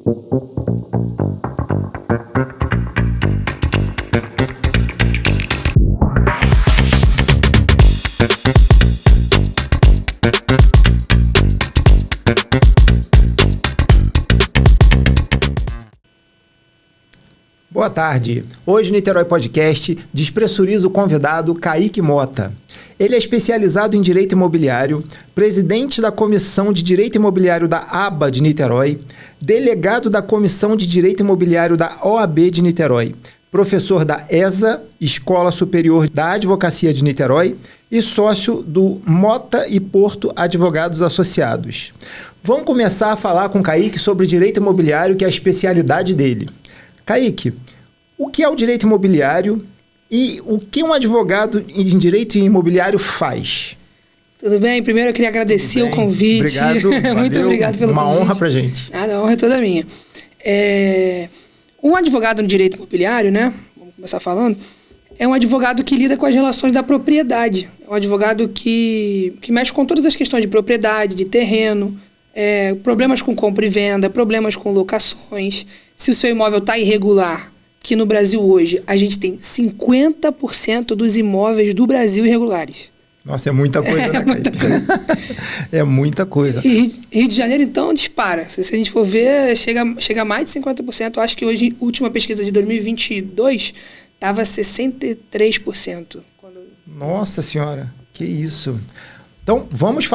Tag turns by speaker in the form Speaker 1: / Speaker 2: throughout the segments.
Speaker 1: Boa tarde. Hoje no Niterói Podcast despressuriza o convidado Kaique Mota. Ele é especializado em Direito Imobiliário, presidente da Comissão de Direito Imobiliário da ABA de Niterói, delegado da Comissão de Direito Imobiliário da OAB de Niterói, professor da ESA, Escola Superior da Advocacia de Niterói, e sócio do Mota e Porto Advogados Associados. Vamos começar a falar com o Kaique sobre direito imobiliário, que é a especialidade dele. Kaique, o que é o direito imobiliário e o que um advogado em direito imobiliário faz?
Speaker 2: Tudo bem? Primeiro eu queria agradecer o convite.
Speaker 1: Obrigado.
Speaker 2: Muito obrigado pelo convite.
Speaker 1: Uma honra pra gente.
Speaker 2: A honra é toda minha. Um advogado no direito imobiliário, né? Vamos começar falando. É um advogado que lida com as relações da propriedade. É um advogado que mexe com todas as questões de propriedade, de terreno, problemas com compra e venda, problemas com locações. Se o seu imóvel está irregular, que no Brasil hoje a gente tem 50% dos imóveis do Brasil irregulares.
Speaker 1: Nossa, é muita coisa, né,
Speaker 2: muita coisa.
Speaker 1: É muita coisa.
Speaker 2: E Rio de Janeiro, então, dispara. Se a gente for ver, chega a mais de 50%. Eu acho que hoje, a última pesquisa de 2022, estava 63%.
Speaker 1: Nossa Senhora, que isso. Então, vamos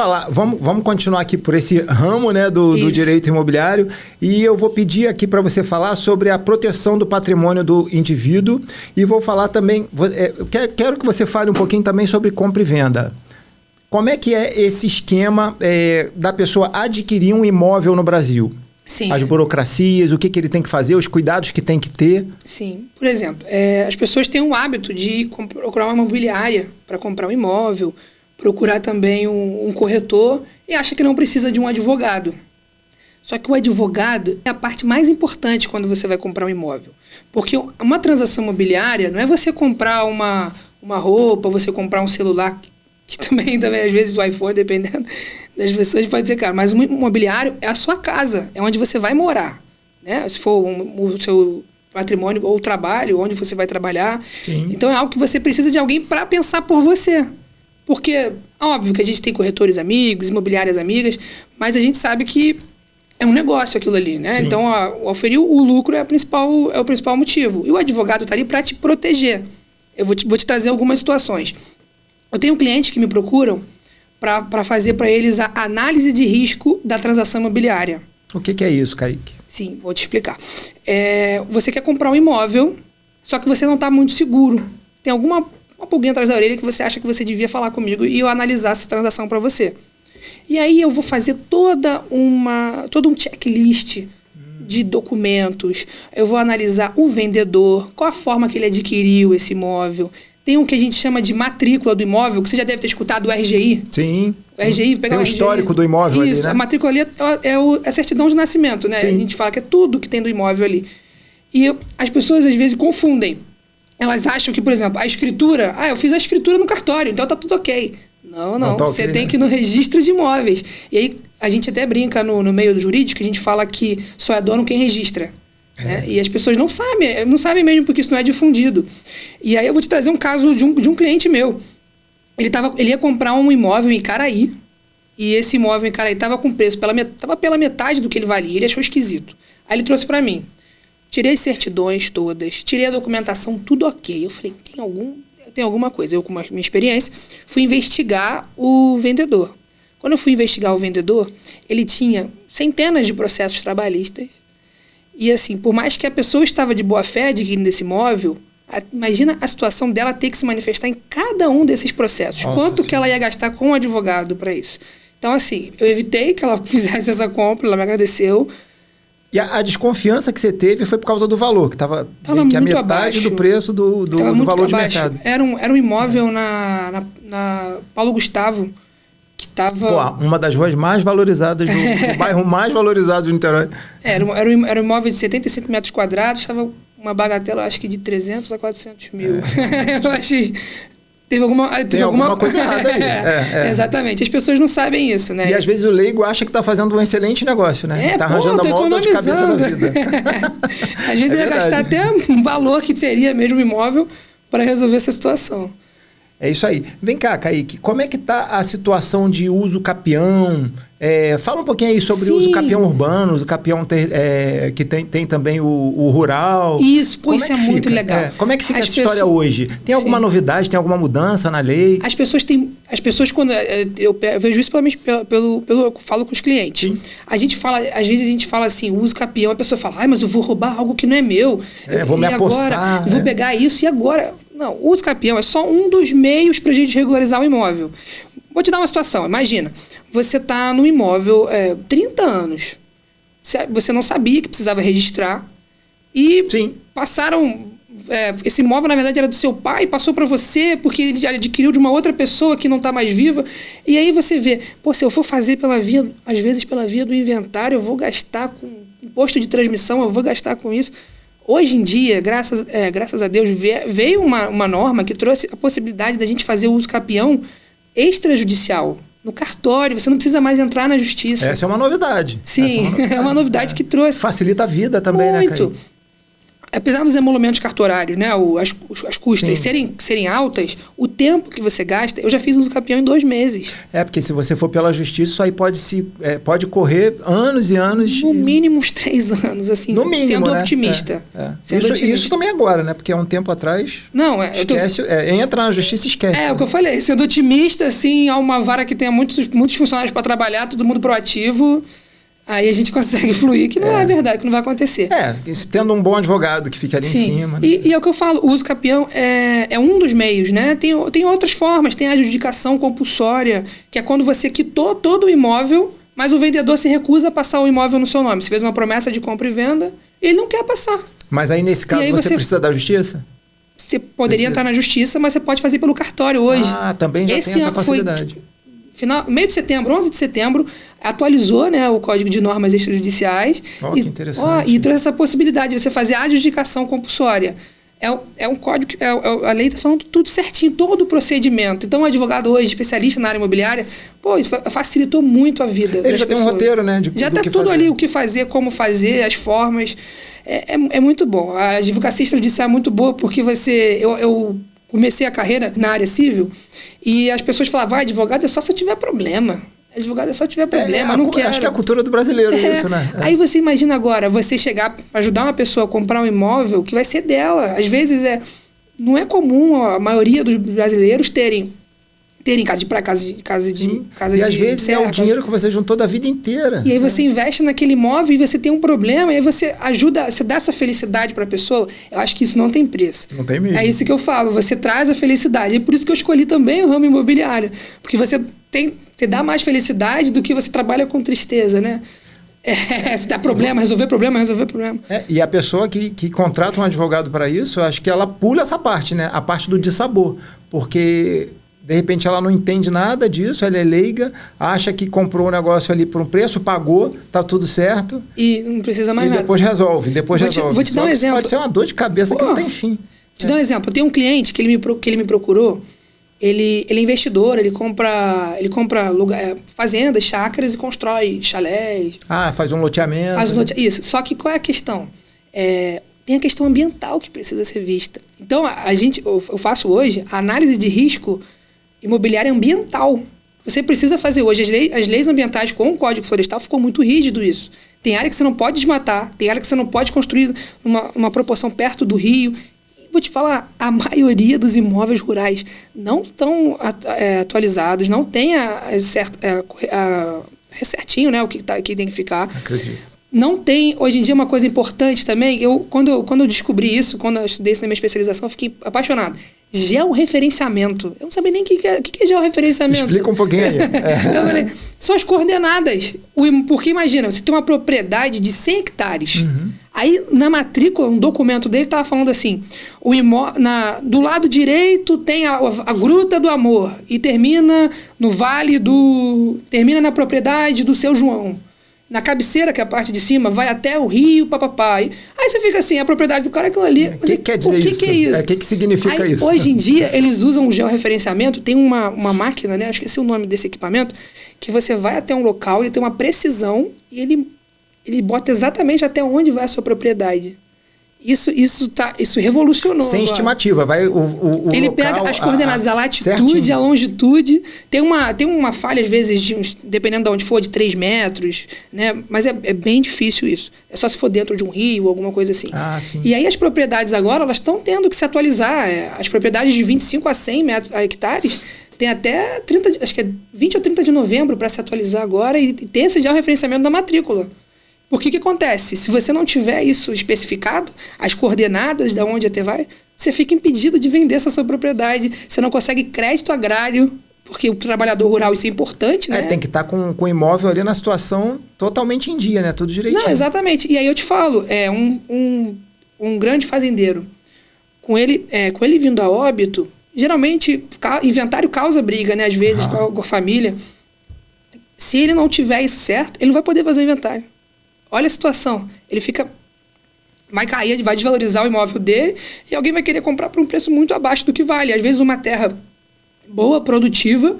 Speaker 1: continuar aqui por esse ramo, né, do direito imobiliário, e eu vou pedir aqui para você falar sobre a proteção do patrimônio do indivíduo e vou falar também, quero que você fale um pouquinho também sobre compra e venda. Como é que é esse esquema da pessoa adquirir um imóvel no Brasil?
Speaker 2: Sim.
Speaker 1: As burocracias, o que ele tem que fazer, os cuidados que tem que ter?
Speaker 2: Sim. Por exemplo, as pessoas têm o hábito de procurar uma imobiliária para comprar um imóvel, procurar também um corretor e acha que não precisa de um advogado. Só que o advogado é a parte mais importante quando você vai comprar um imóvel. Porque uma transação imobiliária não é você comprar uma roupa, você comprar um celular, que também às vezes o iPhone, dependendo das pessoas, pode ser caro. Mas o imobiliário é a sua casa, é onde você vai morar, né? Se for o seu patrimônio ou trabalho, onde você vai trabalhar.
Speaker 1: Sim. Então
Speaker 2: é algo que você precisa de alguém para pensar por você. Porque, óbvio que a gente tem corretores amigos, imobiliárias amigas, mas a gente sabe que é um negócio aquilo ali, né?
Speaker 1: Sim.
Speaker 2: Então, oferir o lucro é o principal motivo. E o advogado está ali para te proteger. Eu vou te trazer algumas situações. Eu tenho clientes que me procuram para fazer para eles a análise de risco da transação imobiliária.
Speaker 1: O que é isso, Kaique?
Speaker 2: Sim, vou te explicar. Você quer comprar um imóvel, só que você não está muito seguro. Tem uma pulguinha atrás da orelha que você acha que você devia falar comigo e eu analisar essa transação para você. E aí eu vou fazer todo um checklist de documentos. Eu vou analisar o vendedor, qual a forma que ele adquiriu esse imóvel. Tem um que a gente chama de matrícula do imóvel, que você já deve ter escutado, o RGI.
Speaker 1: Sim.
Speaker 2: O RGI, pegar
Speaker 1: tem o histórico do imóvel ali, né?
Speaker 2: A matrícula ali é a certidão de nascimento, né? Sim. A gente fala que é tudo que tem do imóvel ali. E as pessoas às vezes confundem. Elas acham que, por exemplo, a escritura... eu fiz a escritura no cartório, então tá tudo ok. Não. Você tem que ir no registro de imóveis. E aí, a gente até brinca no meio do jurídico, a gente fala que só é dono quem registra. Né? E as pessoas não sabem mesmo porque isso não é difundido. E aí eu vou te trazer um caso de um cliente meu. Ele ia comprar um imóvel em Icaraí, e esse imóvel em Icaraí estava com preço, estava pela metade do que ele valia. Ele achou esquisito. Aí ele trouxe para mim. Tirei as certidões todas, tirei a documentação, tudo ok. Eu falei, tem alguma coisa. Eu, com a minha experiência, fui investigar o vendedor. Quando eu fui investigar o vendedor, ele tinha centenas de processos trabalhistas. E assim, por mais que a pessoa estava de boa fé adquirindo esse imóvel, imagina a situação dela ter que se manifestar em cada um desses processos.
Speaker 1: Nossa,
Speaker 2: quanto que ela ia gastar com o advogado para isso. Então, assim, eu evitei que ela fizesse essa compra, ela me agradeceu.
Speaker 1: E a desconfiança que você teve foi por causa do valor, que estava
Speaker 2: muito
Speaker 1: a metade
Speaker 2: abaixo
Speaker 1: do preço do valor de mercado.
Speaker 2: Era um imóvel na Paulo Gustavo, que estava...
Speaker 1: uma das ruas mais valorizadas, do bairro mais valorizado do Niterói.
Speaker 2: Era um imóvel de 75 metros quadrados, estava uma bagatela, acho que de 300 a 400 mil. Eu achei Teve alguma
Speaker 1: coisa errada aí.
Speaker 2: Exatamente. As pessoas não sabem isso, né?
Speaker 1: E às vezes o leigo acha que está fazendo um excelente negócio, né? Está arranjando a moda de cabeça da vida.
Speaker 2: Às vezes ele ia gastar até um valor que seria mesmo imóvel para resolver essa situação.
Speaker 1: É isso aí. Vem cá, Kaique, como é que está a situação de uso capião? Fala um pouquinho aí sobre o uso capião urbano, o capião que tem também o rural.
Speaker 2: Isso, isso é muito legal.
Speaker 1: Como é que fica essa história hoje? Tem alguma novidade, tem alguma mudança na lei?
Speaker 2: As pessoas quando eu vejo isso eu falo com os clientes. Sim. Às vezes a gente fala assim, uso capião, a pessoa fala, mas eu vou roubar algo que não é meu.
Speaker 1: Vou me apossar.
Speaker 2: Vou pegar isso e agora... Não, o uso capião é só um dos meios para a gente regularizar o imóvel. Vou te dar uma situação. Imagina, você está no imóvel 30 anos. Você não sabia que precisava registrar. E passaram... esse imóvel, na verdade, era do seu pai, passou para você porque ele adquiriu de uma outra pessoa que não está mais viva. E aí você vê, se eu for fazer às vezes pela via do inventário, eu vou gastar com imposto de transmissão, eu vou gastar com isso. Hoje em dia, graças a Deus, veio uma norma que trouxe a possibilidade da gente fazer o uso capião extrajudicial. No cartório, você não precisa mais entrar na justiça.
Speaker 1: Essa é uma novidade.
Speaker 2: Sim, é uma novidade que trouxe.
Speaker 1: Facilita a vida também,
Speaker 2: muito.
Speaker 1: Né, Kaique?
Speaker 2: Apesar dos emolumentos cartorários, né, as custas serem altas, o tempo que você gasta, eu já fiz uso capião em 2 meses.
Speaker 1: Porque se você for pela justiça, isso aí pode correr anos e anos.
Speaker 2: No mínimo uns 3 anos, assim,
Speaker 1: no mínimo,
Speaker 2: sendo
Speaker 1: né?
Speaker 2: otimista.
Speaker 1: Isso também agora, né? Porque há um tempo atrás...
Speaker 2: Não,
Speaker 1: esquece, entra na justiça e esquece.
Speaker 2: O que eu falei, sendo otimista, assim, há uma vara que tenha muitos funcionários para trabalhar, todo mundo proativo... Aí a gente consegue fluir, que não é verdade, que não vai acontecer.
Speaker 1: Tendo um bom advogado que fica ali em cima. Né?
Speaker 2: E é o que eu falo, o uso capião é um dos meios, né? Tem outras formas, tem a adjudicação compulsória, que é quando você quitou todo o imóvel, mas o vendedor se recusa a passar o imóvel no seu nome. Você fez uma promessa de compra e venda, ele não quer passar.
Speaker 1: Mas aí, nesse caso, você precisa da justiça?
Speaker 2: Você poderia entrar na justiça, mas você pode fazer pelo cartório hoje.
Speaker 1: Também já tem essa facilidade.
Speaker 2: Meio de setembro, 11 de setembro, atualizou, né, o Código de Normas Extrajudiciais.
Speaker 1: Que interessante.
Speaker 2: E trouxe essa possibilidade de você fazer a adjudicação compulsória. É um código, a lei está falando tudo certinho, todo o procedimento. Então, o advogado hoje, especialista na área imobiliária, isso facilitou muito a vida.
Speaker 1: Ele já tem um roteiro, né?
Speaker 2: Já está tudo ali, o que fazer, como fazer, as formas. É muito bom. A advocacia extrajudicial é muito boa porque eu comecei a carreira na área civil e as pessoas falavam, advogado é só se eu tiver problema. Advogado é só se tiver problema, não quero.
Speaker 1: Acho que é a cultura do brasileiro isso, né?
Speaker 2: Aí você imagina agora, você chegar para ajudar uma pessoa a comprar um imóvel que vai ser dela. Às vezes não é comum a maioria dos brasileiros terem casa de
Speaker 1: E às vezes é o dinheiro que você juntou da vida inteira.
Speaker 2: E aí você investe naquele imóvel e você tem um problema, e aí você ajuda, você dá essa felicidade para a pessoa. Eu acho que isso não tem preço.
Speaker 1: Não tem mesmo.
Speaker 2: É isso que eu falo, você traz a felicidade. E por isso que eu escolhi também o ramo imobiliário. Porque você dá mais felicidade do que você trabalha com tristeza, né? Se dá problema, resolver problema.
Speaker 1: E a pessoa que contrata um advogado para isso, eu acho que ela pula essa parte, né? A parte do dissabor. Porque... De repente ela não entende nada disso, ela é leiga, acha que comprou um negócio ali por um preço, pagou, tá tudo certo.
Speaker 2: E não precisa mais nada.
Speaker 1: E depois resolve.
Speaker 2: Vou te dar um exemplo.
Speaker 1: Pode ser uma dor de cabeça que não tem fim.
Speaker 2: Vou te dar um exemplo. Eu tenho um cliente que ele me procurou, ele é investidor, ele compra fazendas, chácaras e constrói chalés.
Speaker 1: Faz um loteamento.
Speaker 2: Isso. Só que qual é a questão? Tem a questão ambiental que precisa ser vista. Então, eu faço hoje a análise de risco imobiliária ambiental. Você precisa fazer hoje. As leis ambientais com o Código Florestal ficou muito rígido isso. Tem área que você não pode desmatar, tem área que você não pode construir uma proporção perto do rio. E vou te falar, a maioria dos imóveis rurais não estão atualizados, não tem certinho, né, o que tem que ficar.
Speaker 1: Acredito.
Speaker 2: Não tem, hoje em dia, uma coisa importante também, quando eu descobri isso, quando eu estudei isso na minha especialização, eu fiquei apaixonado. Georreferenciamento. Eu não sabia nem o que é georreferenciamento.
Speaker 1: Explica um pouquinho aí.
Speaker 2: Eu falei, são as coordenadas. Porque imagina, você tem uma propriedade de 100 hectares. Uhum. Aí, na matrícula, um documento dele estava falando assim, do lado direito tem a Gruta do Amor e termina no termina na propriedade do seu João. Na cabeceira, que é a parte de cima, vai até o rio, papapá. Aí você fica assim, a propriedade do cara é aquilo ali.
Speaker 1: O que quer dizer isso?
Speaker 2: O que é isso?
Speaker 1: O que significa
Speaker 2: aí,
Speaker 1: isso?
Speaker 2: Hoje em dia, eles usam o georreferenciamento, tem uma máquina, né? Eu esqueci o nome desse equipamento, que você vai até um local, ele tem uma precisão e ele bota exatamente até onde vai a sua propriedade. Isso revolucionou.
Speaker 1: Sem
Speaker 2: agora.
Speaker 1: Estimativa, vai o
Speaker 2: ele
Speaker 1: local,
Speaker 2: pega as coordenadas, a latitude,
Speaker 1: certinho.
Speaker 2: a longitude. Tem uma falha, às vezes, dependendo de onde for, de 3 metros, né? Mas é bem difícil isso. É só se for dentro de um rio ou alguma coisa assim.
Speaker 1: Sim.
Speaker 2: E aí as propriedades agora, elas estão tendo que se atualizar. As propriedades de 25 a 100 hectares tem até 30, acho que é 20 ou 30 de novembro para se atualizar agora e ter esse georreferenciamento da matrícula. Porque o que acontece? Se você não tiver isso especificado, as coordenadas de onde até vai, você fica impedido de vender essa sua propriedade. Você não consegue crédito agrário, porque o trabalhador rural, isso é importante, né?
Speaker 1: Tem que estar com o imóvel ali na situação totalmente em dia, né? Tudo direitinho.
Speaker 2: Não, exatamente. E aí eu te falo, um grande fazendeiro, com ele vindo a óbito, geralmente inventário causa briga, né? Às vezes com a família. Se ele não tiver isso certo, ele não vai poder fazer o inventário. Olha a situação. Ele vai cair, vai desvalorizar o imóvel dele e alguém vai querer comprar por um preço muito abaixo do que vale. Às vezes uma terra boa, produtiva,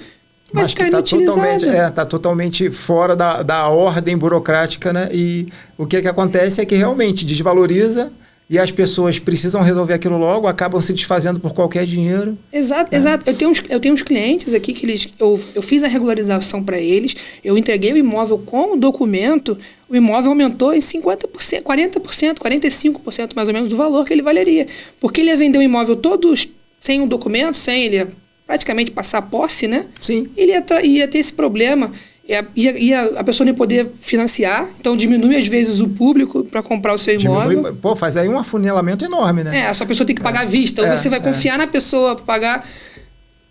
Speaker 2: vai ficar inutilizada.
Speaker 1: Está totalmente fora da ordem burocrática, né? E o que acontece é que realmente desvaloriza e as pessoas precisam resolver aquilo logo, acabam se desfazendo por qualquer dinheiro.
Speaker 2: Exato. Eu tenho uns clientes aqui que eu fiz a regularização para eles, eu entreguei o imóvel com o documento, o imóvel aumentou em 50%, 40%, 45% mais ou menos do valor que ele valeria. Porque ele ia vender o imóvel todo sem o documento, sem ele praticamente passar a posse, né?
Speaker 1: Sim.
Speaker 2: Ele ia ter esse problema. A pessoa não ia poder financiar, então diminui às vezes o público para comprar o seu imóvel.
Speaker 1: Faz aí um afunilamento enorme, né?
Speaker 2: Essa pessoa tem que pagar à vista, ou você vai confiar na pessoa para pagar.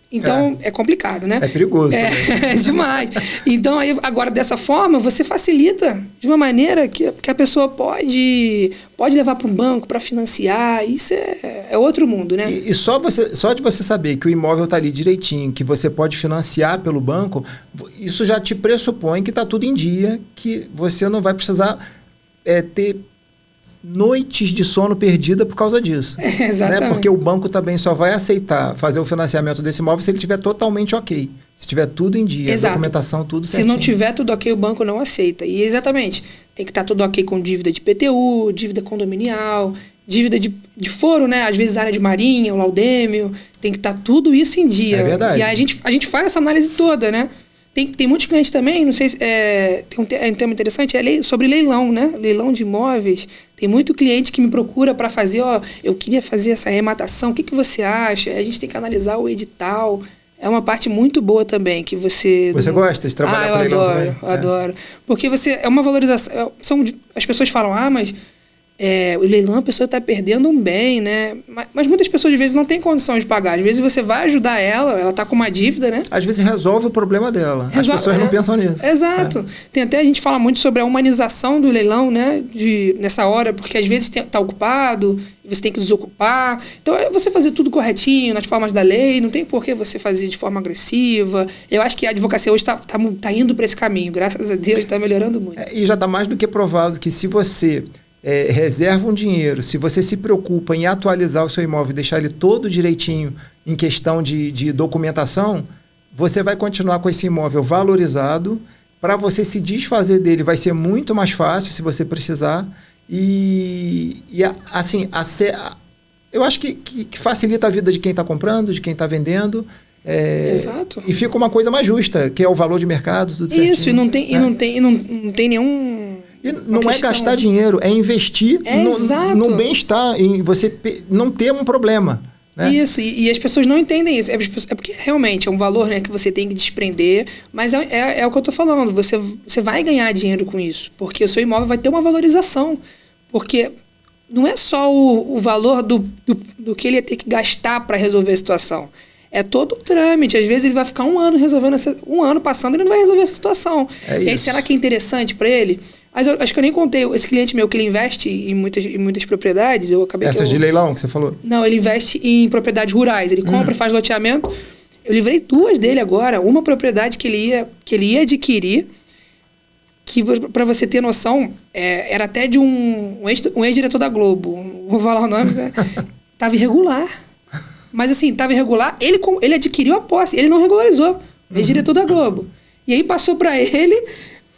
Speaker 2: Então, é complicado, né?
Speaker 1: É perigoso.
Speaker 2: É demais. Então, aí, agora, dessa forma, você facilita de uma maneira que a pessoa pode levar para um banco para financiar. Isso é outro mundo, né?
Speaker 1: E só de você saber que o imóvel está ali direitinho, que você pode financiar pelo banco, isso já te pressupõe que está tudo em dia, que você não vai precisar ter noites de sono perdida por causa disso.
Speaker 2: Exatamente.
Speaker 1: Né? Porque o banco também só vai aceitar fazer o financiamento desse imóvel se ele estiver totalmente ok. Se tiver tudo em dia, a documentação, tudo certinho.
Speaker 2: Se não tiver tudo ok, o banco não aceita. E exatamente, tem que estar tudo ok com dívida de IPTU, dívida condominial, dívida de foro, né? Às vezes área de marinha, o laudêmio, tem que estar tudo isso em dia.
Speaker 1: É verdade.
Speaker 2: E aí a gente faz essa análise toda, né? Tem muitos clientes também, não sei se tem um tema interessante, sobre leilão, né? Leilão de imóveis. Tem muito cliente que me procura para fazer, eu queria fazer essa arrematação, o que você acha? A gente tem que analisar o edital. É uma parte muito boa também, que você...
Speaker 1: Você gosta de trabalhar com leilão também?
Speaker 2: Eu adoro. Porque é uma valorização... As pessoas falam, mas... o leilão a pessoa está perdendo um bem, né? Mas muitas pessoas, às vezes, não têm condição de pagar. Às vezes, você vai ajudar ela está com uma dívida, né?
Speaker 1: Às vezes, resolve o problema dela. As pessoas não pensam nisso.
Speaker 2: Exato. Tem até, a gente fala muito sobre a humanização do leilão, né? Nessa hora, porque às vezes está ocupado, e você tem que desocupar. Então, é você fazer tudo corretinho, nas formas da lei, não tem por que você fazer de forma agressiva. Eu acho que a advocacia hoje está indo para esse caminho. Graças a Deus, está melhorando muito.
Speaker 1: E já está mais do que provado que se você... reserva um dinheiro, se você se preocupa em atualizar o seu imóvel e deixar ele todo direitinho em questão de documentação, você vai continuar com esse imóvel valorizado. Para você se desfazer dele vai ser muito mais fácil se você precisar. Eu acho que facilita a vida de quem está comprando, de quem está vendendo.
Speaker 2: Exato.
Speaker 1: E fica uma coisa mais justa, que é o valor de mercado, tudo certinho.
Speaker 2: Isso, e não tem nenhum...
Speaker 1: E não é gastar dinheiro, é investir no bem-estar, em você não ter um problema. Né?
Speaker 2: Isso, e as pessoas não entendem isso. É porque realmente é um valor, né, que você tem que desprender, mas é o que eu estou falando, você vai ganhar dinheiro com isso, porque o seu imóvel vai ter uma valorização. Porque não é só o valor do que ele ia ter que gastar para resolver a situação. É todo o trâmite. Às vezes ele vai ficar um ano resolvendo um ano passando e ele não vai resolver essa situação. E aí, será que é interessante para ele? Mas eu acho que eu nem contei. Esse cliente meu, que ele investe em muitas propriedades, eu acabei...
Speaker 1: Essas de leilão que você falou?
Speaker 2: Não, ele investe em propriedades rurais. Ele compra e faz loteamento. Eu livrei 2 dele agora. Uma propriedade que ele ia adquirir. que, para você ter noção, era até de um ex-diretor da Globo, vou falar o nome, estava irregular. Mas assim, estava irregular, ele adquiriu a posse, ele não regularizou, ex-diretor da Globo. E aí passou para ele,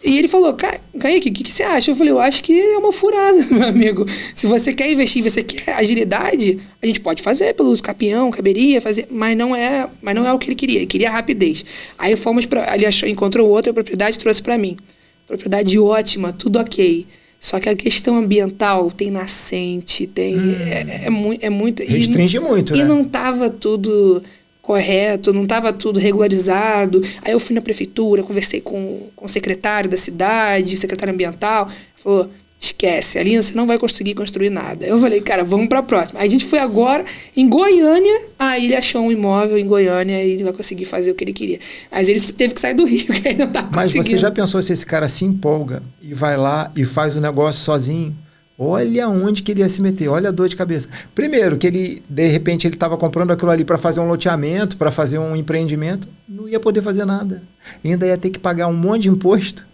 Speaker 2: e ele falou, Kaique, o que você acha? Eu falei, eu acho que é uma furada, meu amigo. Se você quer investir, você quer agilidade, a gente pode fazer pelo uso capião, caberia, fazer, mas não é o que ele queria rapidez. Aí fomos para, ele encontrou outra propriedade e trouxe para mim. Propriedade ótima, tudo ok. Só que a questão ambiental tem nascente, tem é muito...
Speaker 1: Restringe muito, né?
Speaker 2: E não estava tudo correto, não estava tudo regularizado. Aí eu fui na prefeitura, conversei com o secretário da cidade, secretário ambiental, falou, esquece, ali você não vai conseguir construir nada. Eu falei, cara, vamos para a próxima. Aí a gente foi agora em Goiânia, aí ele achou um imóvel em Goiânia e ele vai conseguir fazer o que ele queria. Mas ele teve que sair do Rio, porque aí não tá conseguindo.
Speaker 1: Mas você já pensou se esse cara se empolga e vai lá e faz o negócio sozinho? Olha onde que ele ia se meter, olha a dor de cabeça. Primeiro, que ele, de repente, ele estava comprando aquilo ali para fazer um loteamento, para fazer um empreendimento, não ia poder fazer nada. Ainda ia ter que pagar um monte de imposto.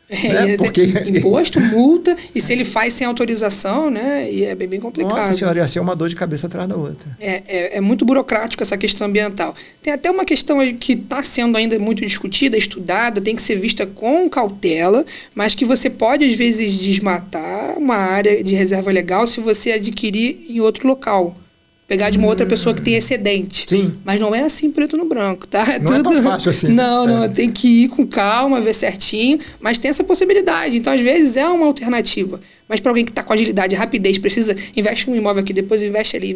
Speaker 1: Né? Porque...
Speaker 2: Imposto, multa, e se ele faz sem autorização, né? E é bem complicado.
Speaker 1: Nossa senhora, ia ser uma dor de cabeça atrás da outra.
Speaker 2: É muito burocrático essa questão ambiental. Tem até uma questão que está sendo ainda muito discutida, estudada, tem que ser vista com cautela, mas que você pode, às vezes, desmatar uma área de reserva legal se você adquirir em outro local. Pegar de uma outra pessoa que tem excedente.
Speaker 1: Sim.
Speaker 2: Mas não é assim preto no branco, tá?
Speaker 1: Não é tão fácil assim.
Speaker 2: Não, tem que ir com calma, ver certinho, mas tem essa possibilidade. Então, às vezes, é uma alternativa. Mas para alguém que está com agilidade, rapidez, precisa, investe um imóvel aqui, depois investe ali,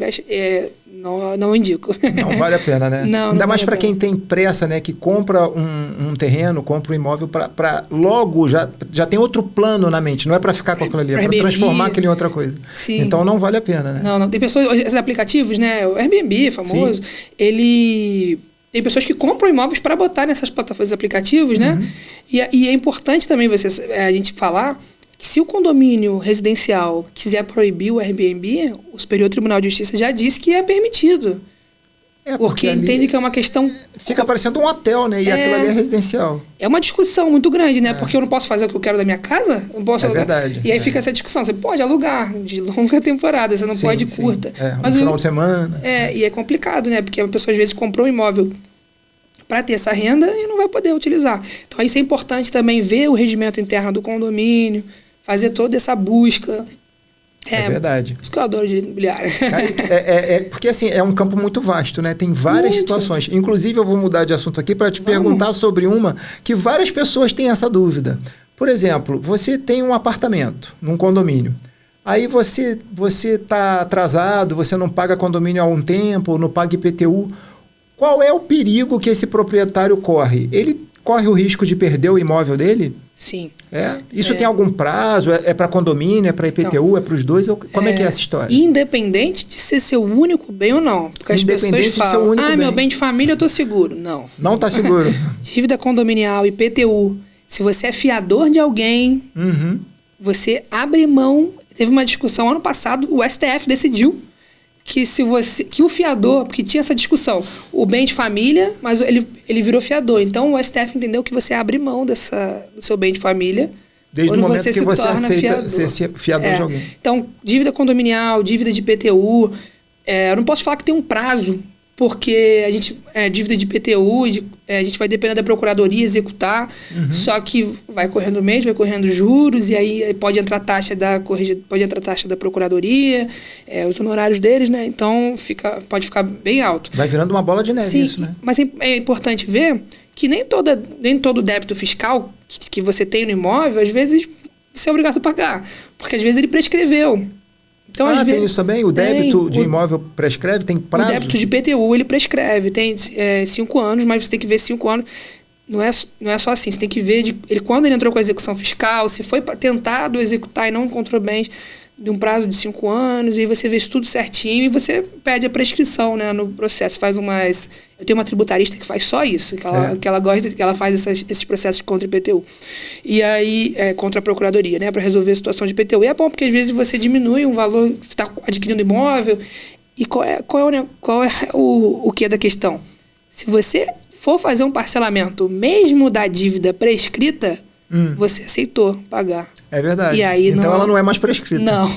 Speaker 2: não indico.
Speaker 1: Não vale a pena, né? Ainda mais para quem tem pressa, né? Que compra um terreno, compra um imóvel para logo, já tem outro plano na mente. Não é para ficar com aquilo ali, é para transformar aquilo em outra coisa.
Speaker 2: Sim.
Speaker 1: Então não vale a pena, né?
Speaker 2: Não. Tem pessoas, esses aplicativos, né? O Airbnb, famoso, ele... Tem pessoas que compram imóveis para botar nessas plataformas aplicativos, né? E é importante também a gente falar que se o condomínio residencial quiser proibir o Airbnb, o Superior Tribunal de Justiça já disse que é permitido. Porque entende que é uma questão...
Speaker 1: Fica parecendo um hotel, né? E aquilo ali é residencial.
Speaker 2: É uma discussão muito grande, né? Porque eu não posso fazer o que eu quero da minha casa? Eu não posso alugar.
Speaker 1: Verdade.
Speaker 2: E aí fica essa discussão. Você pode alugar de longa temporada, você não pode de curta.
Speaker 1: Mas final de semana.
Speaker 2: E é complicado, né? Porque a pessoa às vezes comprou um imóvel para ter essa renda e não vai poder utilizar. Então isso é importante também ver o regimento interno do condomínio, fazer toda essa busca.
Speaker 1: É verdade.
Speaker 2: Por isso que eu adoro direito imobiliário.
Speaker 1: Porque assim, é um campo muito vasto, né? Tem várias situações. Inclusive, eu vou mudar de assunto aqui para te perguntar sobre uma que várias pessoas têm essa dúvida. Por exemplo, você tem um apartamento num condomínio. Aí você está atrasado, você não paga condomínio há um tempo, não paga IPTU. Qual é o perigo que esse proprietário corre? Ele corre o risco de perder o imóvel dele?
Speaker 2: Sim.
Speaker 1: Isso tem algum prazo? É para condomínio? É para IPTU? É para os dois? Como é que é essa história?
Speaker 2: Independente de ser seu único bem ou não. Porque as pessoas falam, meu bem de família eu estou seguro. Não.
Speaker 1: Não está seguro.
Speaker 2: Dívida condominial, IPTU. Se você é fiador de alguém, você abre mão. Teve uma discussão ano passado, o STF decidiu que o fiador, porque tinha essa discussão, o bem de família, mas ele virou fiador. Então o STF entendeu que você abre mão do seu bem de família.
Speaker 1: Desde o momento que você aceita ser fiador de alguém.
Speaker 2: Então, dívida condominial, dívida de IPTU, eu não posso falar que tem um prazo, porque a gente dívida de IPTU, a gente vai depender da procuradoria executar, só que vai correndo mês, vai correndo juros, e aí pode entrar taxa da procuradoria, os honorários deles, né? Então pode ficar bem alto.
Speaker 1: Vai virando uma bola de neve isso, né?
Speaker 2: Mas é importante ver que nem todo débito fiscal que você tem no imóvel, às vezes você é obrigado a pagar, porque às vezes ele prescreveu. Então,
Speaker 1: tem isso também? O débito de imóvel prescreve? Tem prazo?
Speaker 2: O débito de IPTU, ele prescreve. Tem 5 anos, mas você tem que ver 5 anos. Não é só assim. Você tem que ver quando ele entrou com a execução fiscal, se foi tentado executar e não encontrou bens de um prazo de 5 anos, e aí você vê isso tudo certinho e você pede a prescrição, né, no processo. Eu tenho uma tributarista que faz só isso, que ela gosta, que ela faz esses processos contra o IPTU. E aí, contra a procuradoria, né, para resolver a situação de IPTU. E é bom, porque às vezes você diminui um valor, você está adquirindo imóvel, e qual é o que é da questão? Se você for fazer um parcelamento, mesmo da dívida prescrita, você aceitou pagar.
Speaker 1: É verdade.
Speaker 2: E aí
Speaker 1: então ela não é mais prescrita.
Speaker 2: Não.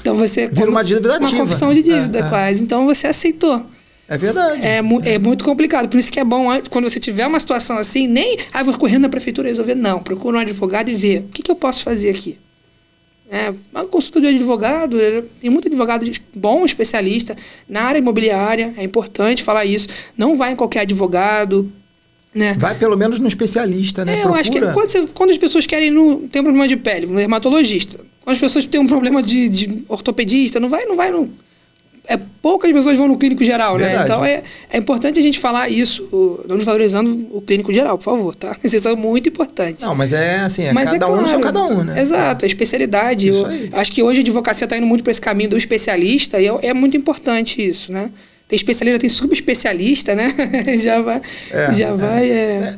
Speaker 2: Então você...
Speaker 1: Vira uma dívida ativa.
Speaker 2: Uma confissão de dívida, quase. Então você aceitou.
Speaker 1: É verdade.
Speaker 2: É muito complicado. Por isso que é bom, quando você tiver uma situação assim, vou correndo na prefeitura resolver. Não, procura um advogado e vê. O que eu posso fazer aqui? Uma consulta de advogado, tem muito advogado bom, especialista na área imobiliária, é importante falar isso. Não vai em qualquer advogado, né? Vai
Speaker 1: pelo menos no especialista, né?
Speaker 2: Eu acho que quando as pessoas tem um problema de pele, um dermatologista. Quando as pessoas têm um problema de ortopedista, não vai poucas pessoas vão no clínico geral,
Speaker 1: verdade.
Speaker 2: Né? Então é importante a gente falar isso, não desvalorizando o clínico geral, por favor, tá? Isso é muito importante.
Speaker 1: Não, mas cada um no seu cada um, né?
Speaker 2: Exato, a especialidade. Acho que hoje a advocacia está indo muito para esse caminho do especialista e é muito importante isso, né? Tem especialista, tem subespecialista, né?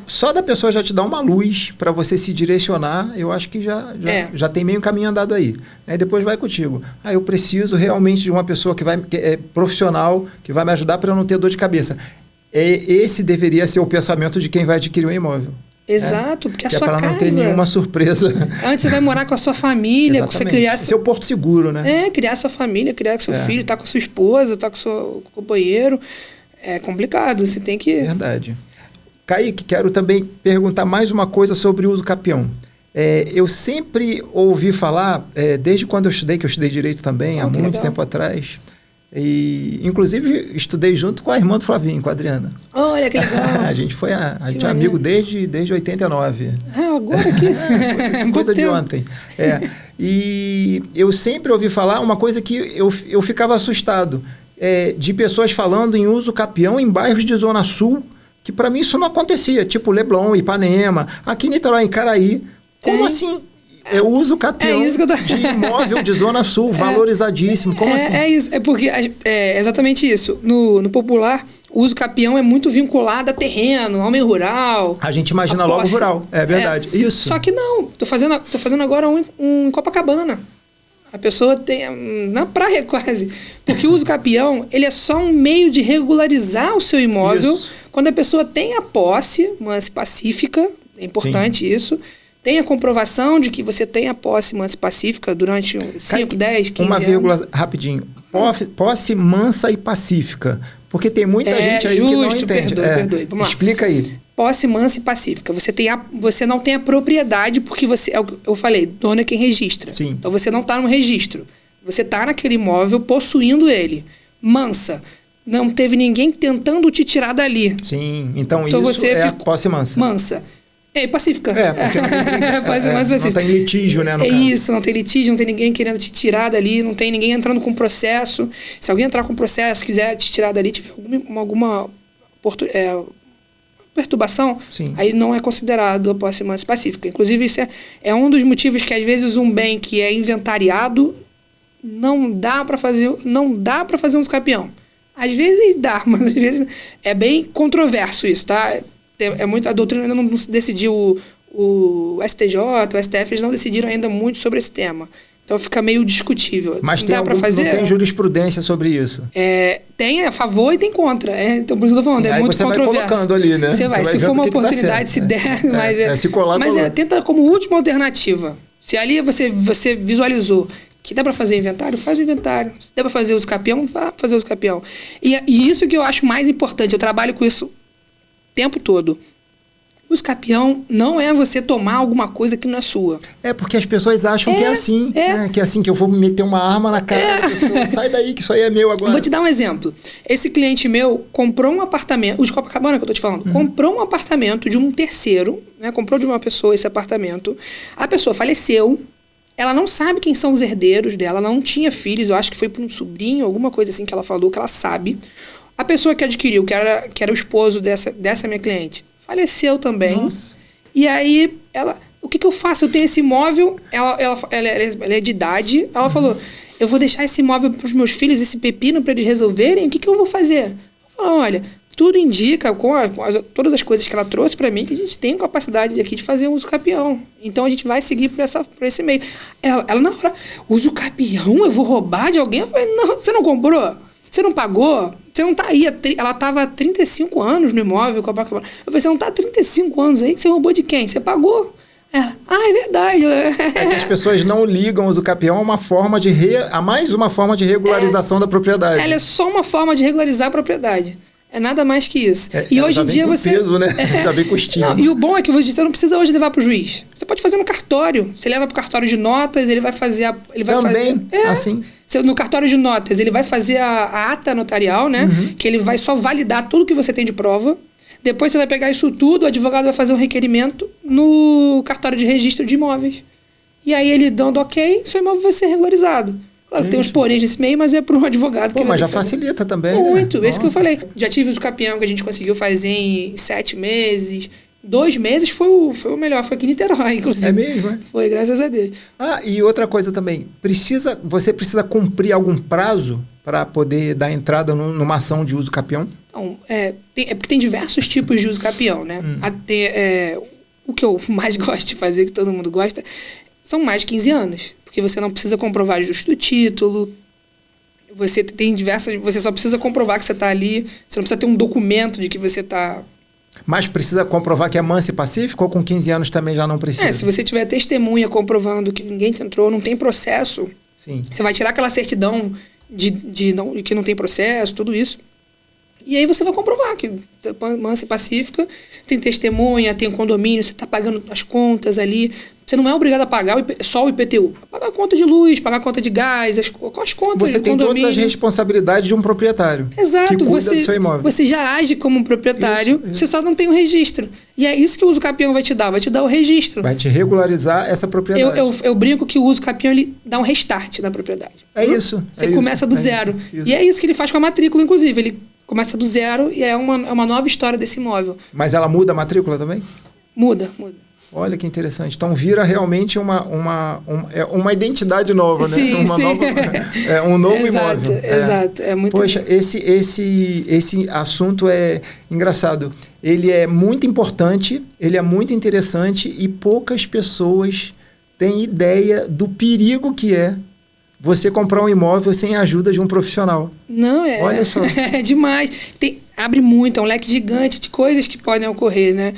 Speaker 1: Só da pessoa já te dar uma luz para você se direcionar, eu acho que já tem meio caminho andado aí. Aí depois vai contigo. Eu preciso realmente de uma pessoa que é profissional, que vai me ajudar para eu não ter dor de cabeça. Esse deveria ser o pensamento de quem vai adquirir um imóvel.
Speaker 2: Exato, porque a sua casa...
Speaker 1: para não ter nenhuma surpresa.
Speaker 2: Antes você vai morar com a sua família, você criar...
Speaker 1: Seu porto seguro, né?
Speaker 2: Criar sua família, criar seu filho, tá com a sua esposa, tá com o seu companheiro. É complicado, você tem que...
Speaker 1: Verdade. Kaique, quero também perguntar mais uma coisa sobre o uso capião. Eu sempre ouvi falar, desde quando eu estudei, que eu estudei Direito também, há muito tempo atrás... E, inclusive, estudei junto com a irmã do Flavinho, com a Adriana.
Speaker 2: Olha, que legal.
Speaker 1: A gente é amigo desde 89.
Speaker 2: Agora aqui.
Speaker 1: Coisa de ontem. E eu sempre ouvi falar uma coisa que eu ficava assustado. De pessoas falando em uso capião em bairros de Zona Sul, que para mim isso não acontecia. Tipo Leblon, Ipanema, aqui em Niterói, em Caraí. Como assim? Eu uso capião de imóvel de Zona Sul, valorizadíssimo. Como assim?
Speaker 2: É isso. É porque é exatamente isso. No popular, o uso capião é muito vinculado a terreno, ao meio rural.
Speaker 1: A gente imagina logo rural. É verdade. Isso.
Speaker 2: Só que não. Tô fazendo agora um em Copacabana. A pessoa tem... Na praia, quase. Porque o uso capião, ele é só um meio de regularizar o seu imóvel. Isso. Quando a pessoa tem a posse, mansa e pacífica. É importante isso. Tem a comprovação de que você tem a posse mansa e pacífica durante 5, 10, 15 anos. Uma
Speaker 1: vírgula, rapidinho. Posse mansa e pacífica. Porque tem muita gente aí que não entende.
Speaker 2: Perdoe. Vamos lá.
Speaker 1: Explica aí.
Speaker 2: Posse mansa e pacífica. Você não tem a propriedade porque eu falei, dono é quem registra.
Speaker 1: Sim.
Speaker 2: Então você não está no registro. Você está naquele imóvel possuindo ele. Mansa. Não teve ninguém tentando te tirar dali.
Speaker 1: Sim. Então isso você a posse mansa.
Speaker 2: Mansa. Pacífica.
Speaker 1: Porque não tem litígio, né?
Speaker 2: Isso, não tem litígio, não tem ninguém querendo te tirar dali, não tem ninguém entrando com processo. Se alguém entrar com processo, quiser te tirar dali, tiver alguma perturbação,
Speaker 1: sim,
Speaker 2: aí não é considerado a posse mansa e pacífica. Inclusive, isso é um dos motivos que, às vezes, um bem que é inventariado não dá para fazer um uso capião. Às vezes dá, mas às vezes é bem controverso isso, tá? A doutrina ainda não decidiu, o STJ, o STF, eles não decidiram ainda muito sobre esse tema. Então fica meio discutível.
Speaker 1: Mas não tem jurisprudência sobre isso?
Speaker 2: Tem a favor e tem contra. Então por isso que eu tô falando,
Speaker 1: sim,
Speaker 2: é muito controverso.
Speaker 1: Vai colocando ali, né?
Speaker 2: Você vai se for uma oportunidade, se der,
Speaker 1: se colar,
Speaker 2: mas tenta como última alternativa. Se ali você visualizou que dá para fazer inventário, faz o inventário. Se dá para fazer uso capião, vá fazer uso capião. E isso que eu acho mais importante, eu trabalho com isso tempo todo. O uso capião não é você tomar alguma coisa que não é sua.
Speaker 1: Porque as pessoas acham que é assim. Né? Que é assim que eu vou meter uma arma na cara da pessoa. Sai daí que isso aí é meu agora.
Speaker 2: Vou te dar um exemplo. Esse cliente meu comprou um apartamento, o de Copacabana que eu tô te falando, comprou um apartamento de um terceiro, né? Comprou de uma pessoa esse apartamento. A pessoa faleceu. Ela não sabe quem são os herdeiros dela, ela não tinha filhos, eu acho que foi por um sobrinho, alguma coisa assim que ela falou, que ela sabe. A pessoa que adquiriu, que era o esposo dessa minha cliente, faleceu também.
Speaker 1: Nossa.
Speaker 2: E aí, o que eu faço? Eu tenho esse imóvel, ela é de idade, ela falou, eu vou deixar esse imóvel para os meus filhos, esse pepino, para eles resolverem, o que eu vou fazer? Eu falo, olha, tudo indica, todas as coisas que ela trouxe para mim, que a gente tem capacidade aqui de fazer uso capião. Então, a gente vai seguir por esse meio. Ela na hora, uso capião? Eu vou roubar de alguém? Eu falei, não, você não comprou? Você não pagou? Você não tá aí. Ela estava há 35 anos no imóvel. Eu falei, você não tá há 35 anos aí? Que você roubou de quem? Você pagou. É verdade.
Speaker 1: É que as pessoas não ligam o uso capião a uma forma a mais uma forma de regularização da propriedade.
Speaker 2: Ela é só uma forma de regularizar a propriedade. É nada mais que isso.
Speaker 1: E hoje em dia você... peso, né? Já vem com estímulo.
Speaker 2: E o bom é que você não precisa hoje levar para o juiz. Você pode fazer no cartório. Você leva para o cartório de notas, ele vai fazer...
Speaker 1: Também, assim.
Speaker 2: No cartório de notas, ele vai fazer a ata notarial, né? Que ele vai só validar tudo que você tem de prova. Depois você vai pegar isso tudo, o advogado vai fazer um requerimento no cartório de registro de imóveis. E aí ele dando ok, seu imóvel vai ser regularizado. Claro que tem uns poréns nesse meio, mas é para um advogado.
Speaker 1: Mas já facilita também,
Speaker 2: muito, né? Isso que eu falei. Já tive uso capião que a gente conseguiu fazer em 7 meses. 2 meses foi o melhor, foi aqui em Niterói, inclusive.
Speaker 1: É mesmo, é?
Speaker 2: Foi, graças a Deus.
Speaker 1: E outra coisa também, você precisa cumprir algum prazo para poder dar entrada numa ação de uso capião?
Speaker 2: Então, porque tem diversos tipos de uso capião, né? O que eu mais gosto de fazer, que todo mundo gosta, são mais de 15 anos. Porque você não precisa comprovar justo do título, você só precisa comprovar que você está ali, você não precisa ter um documento de que você está...
Speaker 1: Mas precisa comprovar que é manso e pacífico ou com 15 anos também já não precisa?
Speaker 2: Se você tiver testemunha comprovando que ninguém entrou, não tem processo,
Speaker 1: sim,
Speaker 2: você vai tirar aquela certidão de que não tem processo, tudo isso. E aí você vai comprovar que é mansa e pacífica, tem testemunha, tem um condomínio, você está pagando as contas ali. Você não é obrigado a pagar só o IPTU. Pagar a conta de luz, pagar a conta de gás, as contas
Speaker 1: você
Speaker 2: do condomínio.
Speaker 1: Você tem todas as responsabilidades de um proprietário.
Speaker 2: Exato.
Speaker 1: Que cuida do seu imóvel.
Speaker 2: Você já age como um proprietário, isso. Você só não tem o registro. E é isso que o uso capião vai te dar o registro.
Speaker 1: Vai te regularizar essa propriedade.
Speaker 2: Eu brinco que o uso capião ele dá um restart na propriedade.
Speaker 1: É isso.
Speaker 2: Você começa do zero. Isso. E é isso que ele faz com a matrícula, inclusive. Ele começa do zero e é uma nova história desse imóvel.
Speaker 1: Mas ela muda a matrícula também?
Speaker 2: Muda.
Speaker 1: Olha que interessante. Então vira realmente uma identidade nova,
Speaker 2: sim,
Speaker 1: né? Um novo imóvel.
Speaker 2: Exato. É muito.
Speaker 1: Poxa, esse assunto é engraçado. Ele é muito importante, ele é muito interessante e poucas pessoas têm ideia do perigo que é você comprar um imóvel sem a ajuda de um profissional.
Speaker 2: Não,
Speaker 1: Olha só.
Speaker 2: É demais. Abre muito, é um leque gigante de coisas que podem ocorrer, né?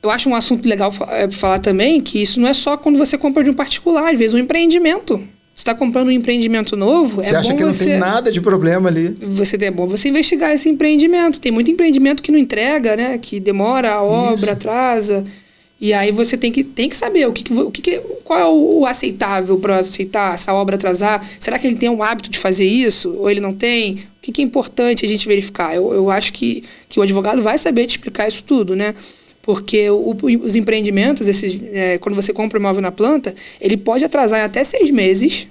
Speaker 2: Eu acho um assunto legal falar também que isso não é só quando você compra de um particular, às vezes um empreendimento. Você está comprando um empreendimento novo,
Speaker 1: você acha que não tem nada de problema ali.
Speaker 2: É bom você investigar esse empreendimento. Tem muito empreendimento que não entrega, né? Que demora a obra, atrasa. E aí você tem que saber qual é o aceitável para aceitar essa obra atrasar. Será que ele tem um hábito de fazer isso? Ou ele não tem? O que é importante a gente verificar? Eu acho que o advogado vai saber te explicar isso tudo, né? Porque os empreendimentos, quando você compra um imóvel na planta, ele pode atrasar em até 6 meses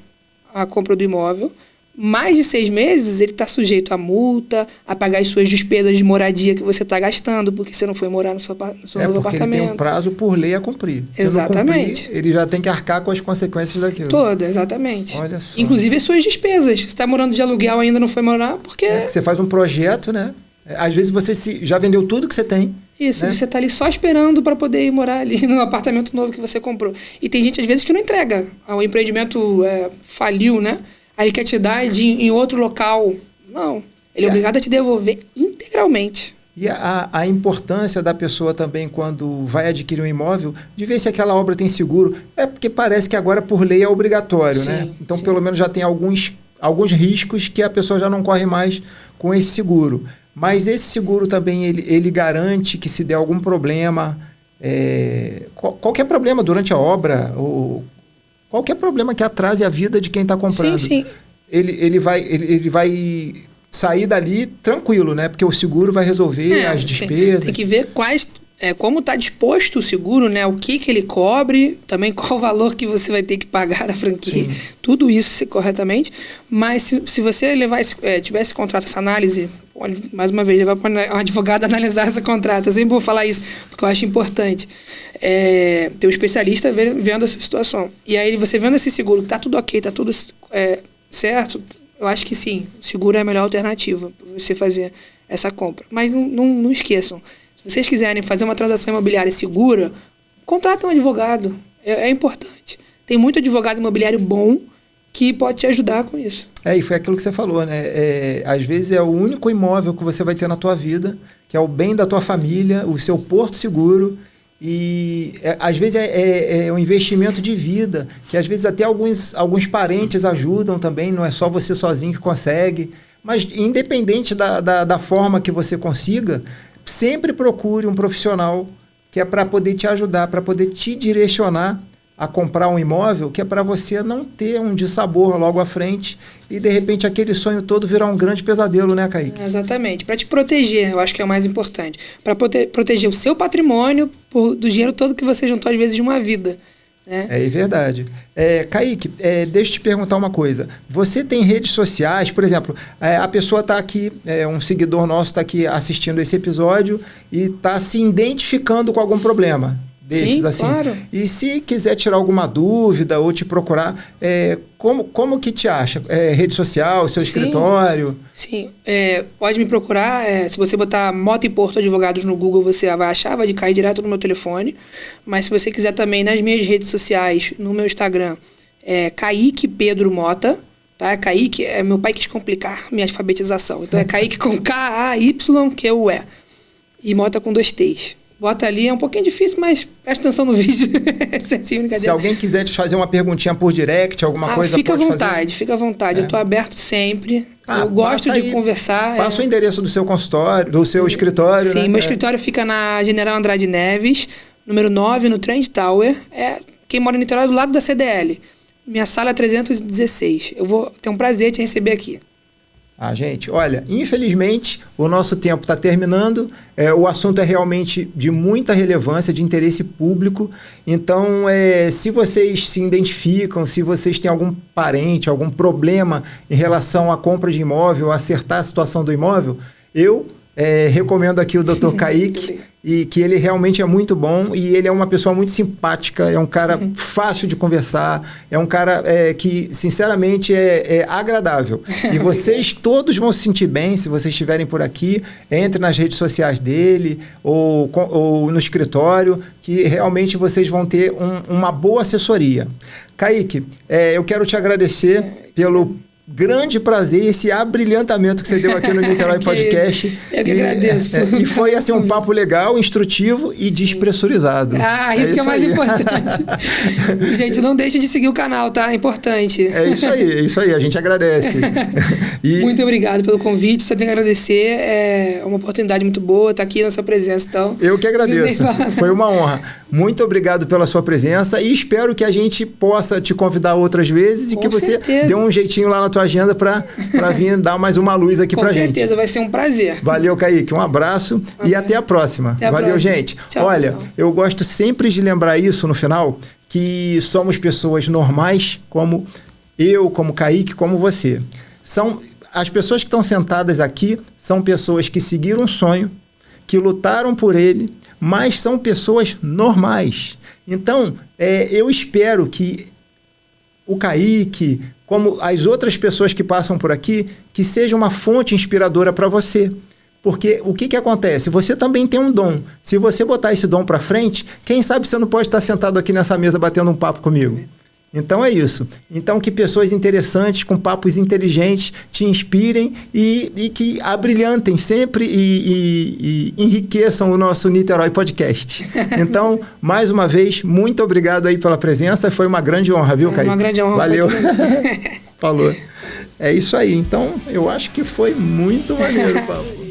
Speaker 2: a compra do imóvel. Mais de 6 meses, ele está sujeito a multa, a pagar as suas despesas de moradia que você está gastando, porque você não foi morar no seu novo apartamento.
Speaker 1: Ele tem um prazo por lei a cumprir. Se
Speaker 2: exatamente.
Speaker 1: Não cumprir, ele já tem que arcar com as consequências daquilo.
Speaker 2: Exatamente.
Speaker 1: Olha só.
Speaker 2: Inclusive as suas despesas. Você está morando de aluguel ainda não foi morar, porque...
Speaker 1: Você faz um projeto, né? Às vezes você já vendeu tudo que você tem.
Speaker 2: Isso,
Speaker 1: né?
Speaker 2: Você está ali só esperando para poder ir morar ali no apartamento novo que você comprou. E tem gente, às vezes, que não entrega. O empreendimento faliu, né? Aí ele quer te dar em outro local. Não. Ele é obrigado a te devolver integralmente.
Speaker 1: E a importância da pessoa também, quando vai adquirir um imóvel, de ver se aquela obra tem seguro. Porque parece que agora, por lei, é obrigatório,
Speaker 2: sim,
Speaker 1: né? Então, pelo menos já tem alguns riscos que a pessoa já não corre mais com esse seguro. Mas esse seguro também, ele garante que se der algum problema, qualquer problema durante a obra, ou qualquer problema que atrase a vida de quem está comprando,
Speaker 2: sim.
Speaker 1: Ele vai sair dali tranquilo, né? Porque o seguro vai resolver as despesas.
Speaker 2: Tem que ver como está disposto o seguro, né? O que ele cobre, também qual o valor que você vai ter que pagar na franquia. Sim. Tudo isso corretamente. Mas se você tiver esse contrato, essa análise, mais uma vez, levar para um advogado analisar esse contrato. Eu sempre vou falar isso, porque eu acho importante. Ter um especialista vendo essa situação. E aí, você vendo esse seguro, que está tudo ok, está tudo certo, eu acho que sim, o seguro é a melhor alternativa para você fazer essa compra. Mas não esqueçam, se vocês quiserem fazer uma transação imobiliária segura, contratem um advogado. É importante. Tem muito advogado imobiliário bom que pode te ajudar com isso.
Speaker 1: E foi aquilo que você falou, né? Às vezes é o único imóvel que você vai ter na tua vida, que é o bem da tua família, o seu porto seguro, E às vezes é um investimento de vida, que às vezes até alguns parentes ajudam também, não é só você sozinho que consegue. Mas independente da forma que você consiga, sempre procure um profissional que é para poder te ajudar, para poder te direcionar a comprar um imóvel, que é para você não ter um dissabor logo à frente e, de repente, aquele sonho todo virar um grande pesadelo, né, Kaique?
Speaker 2: Exatamente. Para te proteger, eu acho que é o mais importante. Para proteger o seu patrimônio do dinheiro todo que você juntou, às vezes, de uma vida. Né?
Speaker 1: É verdade. Kaique, deixa eu te perguntar uma coisa. Você tem redes sociais, por exemplo, a pessoa está aqui, um seguidor nosso está aqui assistindo esse episódio e está se identificando com algum problema desses.
Speaker 2: Sim,
Speaker 1: assim.
Speaker 2: Claro.
Speaker 1: E se quiser tirar alguma dúvida ou te procurar, como que te acha? Rede social, seu escritório?
Speaker 2: Sim, pode me procurar. Se você botar Mota e Porto Advogados no Google, você vai achar, vai cair direto no meu telefone. Mas se você quiser também nas minhas redes sociais, no meu Instagram, Kaique Pedro Mota. Tá? Kaique, meu pai quis complicar minha alfabetização. Então é Kaique com K-A-Y-Q-U-E. E Mota com 2 T's. Bota ali, é um pouquinho difícil, mas presta atenção no vídeo.
Speaker 1: Se alguém quiser te fazer uma perguntinha por direct, alguma coisa,
Speaker 2: fica à
Speaker 1: pode
Speaker 2: vontade,
Speaker 1: fazer?
Speaker 2: Fica à vontade. Eu estou aberto sempre. Eu gosto de conversar.
Speaker 1: Passa o endereço do seu consultório, do seu escritório.
Speaker 2: Sim,
Speaker 1: né?
Speaker 2: Meu escritório fica na General Andrade Neves, número 9, no Trend Tower. Quem mora no Niterói é do lado da CDL. Minha sala é 316. Eu vou ter um prazer te receber aqui.
Speaker 1: Gente, olha, infelizmente o nosso tempo está terminando, o assunto é realmente de muita relevância, de interesse público, então se vocês se identificam, se vocês têm algum parente, algum problema em relação à compra de imóvel, acertar a situação do imóvel, eu recomendo aqui o Dr. Kaique, e que ele realmente é muito bom e ele é uma pessoa muito simpática, é um cara fácil de conversar, é um cara que, sinceramente, é agradável. E vocês todos vão se sentir bem se vocês estiverem por aqui, entre nas redes sociais dele ou no escritório, que realmente vocês vão ter uma boa assessoria. Kaique, eu quero te agradecer pelo grande prazer, esse abrilhantamento que você deu aqui no Niterói Podcast.
Speaker 2: Eu que agradeço.
Speaker 1: E foi assim um papo legal, instrutivo e despressurizado.
Speaker 2: Isso que é mais importante. Gente, não deixe de seguir o canal, tá? É importante.
Speaker 1: É isso aí, a gente agradece.
Speaker 2: Muito obrigado pelo convite, só tenho que agradecer, é uma oportunidade muito boa estar aqui na sua presença. Então,
Speaker 1: eu que agradeço, foi uma honra. Muito obrigado pela sua presença e espero que a gente possa te convidar outras vezes e que você dê um jeitinho lá na tua agenda para vir dar mais uma luz aqui pra gente.
Speaker 2: Com certeza, vai ser um prazer.
Speaker 1: Valeu, Kaique, um abraço e até a próxima. Valeu, gente.
Speaker 2: Tchau,
Speaker 1: olha,
Speaker 2: pessoal.
Speaker 1: Eu gosto sempre de lembrar isso no final, que somos pessoas normais, como eu, como Kaique, como você. As pessoas que estão sentadas aqui são pessoas que seguiram um sonho, que lutaram por ele, mas são pessoas normais. Então, eu espero que o Kaique, como as outras pessoas que passam por aqui, que seja uma fonte inspiradora para você. Porque o que acontece? Você também tem um dom. Se você botar esse dom para frente, quem sabe você não pode estar sentado aqui nessa mesa batendo um papo comigo. Então é isso. Então que pessoas interessantes, com papos inteligentes, te inspirem e que abrilhantem sempre e enriqueçam o nosso Niterói Podcast. Então, mais uma vez, muito obrigado aí pela presença. Foi uma grande honra, viu, Kaique?
Speaker 2: Uma grande honra.
Speaker 1: Valeu. Falou. É isso aí. Então, eu acho que foi muito maneiro, Paulo.